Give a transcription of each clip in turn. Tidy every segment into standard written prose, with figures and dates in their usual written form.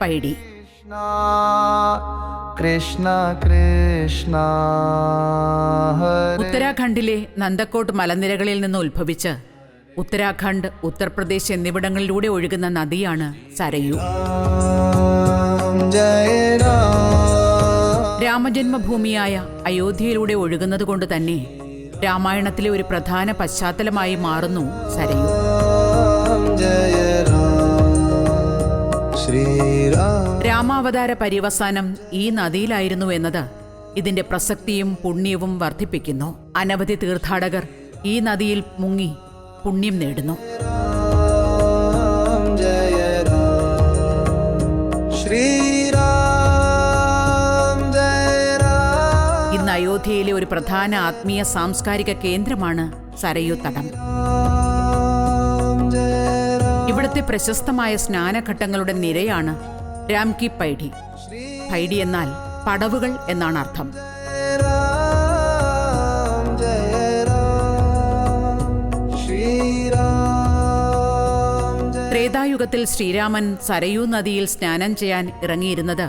പൈഡി. കൃഷ്ണ കൃഷ്ണ ഹരേ. ഉത്തരാഖണ്ഡിലെ നന്ദക്കോട്ട് മലനിരകളിൽ നിന്ന് ഉത്ഭവിച്ച് ഉത്തരാഖണ്ഡ്, ഉത്തർപ്രദേശ് എന്നിവിടങ്ങളിലൂടെ ഒഴുകുന്ന നദിയാണ് സരയൂ. ജയ രാം. രാമജന്മഭൂമിയായ അയോധ്യയിലൂടെ ഒഴുകുന്നത് കൊണ്ട് തന്നെ രാമായണത്തിലെ ഒരു പ്രധാന പശ്ചാത്തലമായി മാറുന്നു സരയൂ. ജയ രാം ശ്രീരാം. രാമാവതാര പര്യവസാനം ഈ നദിയിലായിരുന്നു എന്നത് ഇതിന്റെ പ്രസക്തിയും പുണ്യവും വർദ്ധിപ്പിക്കുന്നു. അനവധി തീർത്ഥാടകർ ഈ നദിയിൽ മുങ്ങി പുണ്യം നേടുന്നു. ജയ രാം ശ്രീരാം. ജയ രാം. ഇന്ന് അയോധ്യയിലെ ഒരു പ്രധാന ആത്മീയ സാംസ്കാരിക കേന്ദ്രമാണ് സരയൂ തടം. ഇവിടുത്തെ പ്രശസ്തമായ സ്നാനഘട്ടങ്ങളുടെ നിരയാണ് രാം കി പൈഡി. പൈഡി എന്നാൽ പടവുകൾ എന്നാണ് അർത്ഥം. ത്രേതായുഗത്തിൽ ശ്രീരാമൻ സരയൂ നദിയിൽ സ്നാനം ചെയ്യാൻ ഇറങ്ങിയിരുന്നത്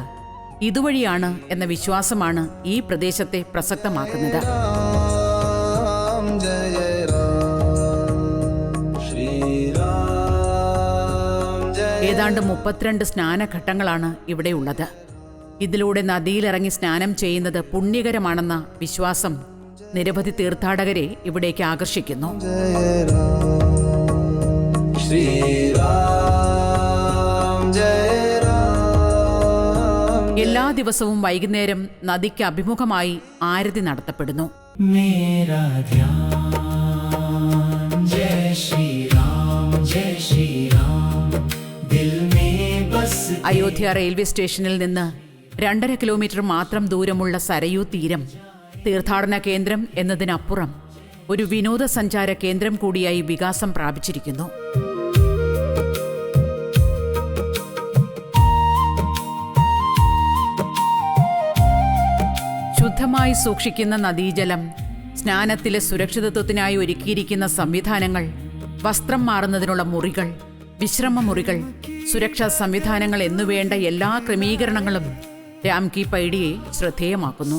ഇതുവഴിയാണ് എന്ന വിശ്വാസമാണ് ഈ പ്രദേശത്തെ പ്രസക്തമാക്കുന്നത്. ഏതാണ്ട് 32 സ്നാനഘട്ടങ്ങളാണ് ഇവിടെയുള്ളത്. ഇതിലൂടെ നദിയിലിറങ്ങി സ്നാനം ചെയ്യുന്നത് പുണ്യകരമാണെന്ന വിശ്വാസം നിരവധി തീർത്ഥാടകരെ ഇവിടേക്ക് ആകർഷിക്കുന്നു. എല്ലാ ദിവസവും വൈകുന്നേരം നദിക്ക് അഭിമുഖമായി ആരതി നടത്തപ്പെടുന്നു. അയോധ്യ റെയിൽവേ സ്റ്റേഷനിൽ നിന്ന് 2.5 കിലോമീറ്റർ മാത്രം ദൂരമുള്ള സരയൂ തീരം തീർത്ഥാടന കേന്ദ്രം എന്നതിനപ്പുറം ഒരു വിനോദസഞ്ചാര കേന്ദ്രം കൂടിയായി വികാസം പ്രാപിച്ചിരിക്കുന്നു. ശുദ്ധമായി സൂക്ഷിക്കുന്ന നദീജലം, സ്നാനത്തിലെ സുരക്ഷിതത്വത്തിനായി ഒരുക്കിയിരിക്കുന്ന സംവിധാനങ്ങൾ, വസ്ത്രം മാറുന്നതിനുള്ള മുറികൾ, വിശ്രമ മുറികൾ, സുരക്ഷാ സംവിധാനങ്ങൾ എന്നുവേണ്ട എല്ലാ ക്രമീകരണങ്ങളും രാം കി പൈഡിയെ ശ്രദ്ധേയമാക്കുന്നു.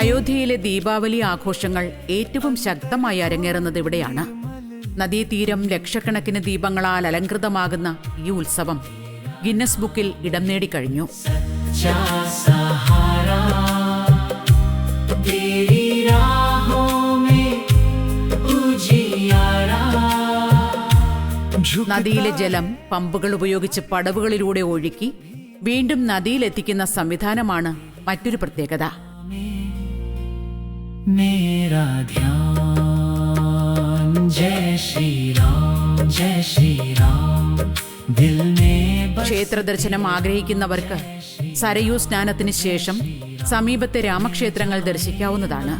അയോധ്യയിലെ ദീപാവലി ആഘോഷങ്ങൾ ഏറ്റവും ശക്തമായി അരങ്ങേറുന്നത് ഇവിടെയാണ്. നദീതീരം ലക്ഷക്കണക്കിന് ദീപങ്ങളാൽ അലങ്കൃതമാകുന്ന ഈ ഉത്സവം ഗിന്നസ് ബുക്കിൽ ഇടം നേടിക്കഴിഞ്ഞു. നദിയിലെ ജലം പമ്പുകൾ ഉപയോഗിച്ച് പടവുകളിലൂടെ ഒഴുക്കി വീണ്ടും നദിയിലെത്തിക്കുന്ന സംവിധാനമാണ് മറ്റൊരു പ്രത്യേകത. ക്ഷേത്ര ദർശനം ആഗ്രഹിക്കുന്നവർക്ക് സരയൂ സ്നാനത്തിന് ശേഷം സമീപത്തെ രാമക്ഷേത്രങ്ങൾ ദർശിക്കാവുന്നതാണ്.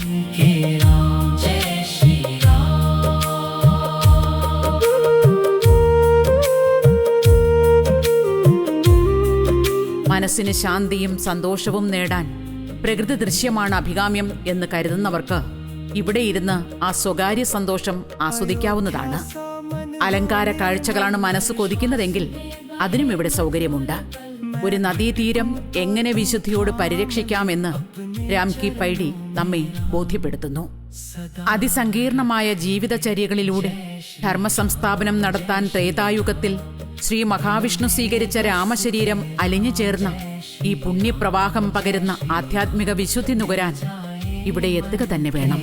മനസ്സിന് ശാന്തിയും സന്തോഷവും നേടാൻ പ്രകൃതി ദൃശ്യമാണ് അഭികാമ്യം എന്ന് കരുതുന്നവർക്ക് ഇവിടെ ഇരുന്ന് ആ സ്വകാര്യ സന്തോഷം ആസ്വദിക്കാവുന്നതാണ്. അലങ്കാര കാഴ്ചകളാണ് മനസ്സ് കൊതിക്കുന്നതെങ്കിൽ അതിനും ഇവിടെ സൗകര്യമുണ്ട്. ഒരു നദീതീരം എങ്ങനെ വിശുദ്ധിയോട് പരിരക്ഷിക്കാമെന്ന് രാം കി പൈഡി നമ്മെ ബോധ്യപ്പെടുത്തുന്നു. അതിസങ്കീർണമായ ജീവിതചര്യകളിലൂടെ ധർമ്മസംസ്ഥാപനം നടത്താൻ ത്രേതായുഗത്തിൽ ശ്രീ മഹാവിഷ്ണു സ്വീകരിച്ച രാമശരീരം അലിഞ്ഞു ചേർന്ന ഈ പുണ്യപ്രവാഹം പകരുന്ന ആധ്യാത്മിക വിശുദ്ധി നുകരാൻ ഇവിടെ എത്തുക തന്നെ വേണം.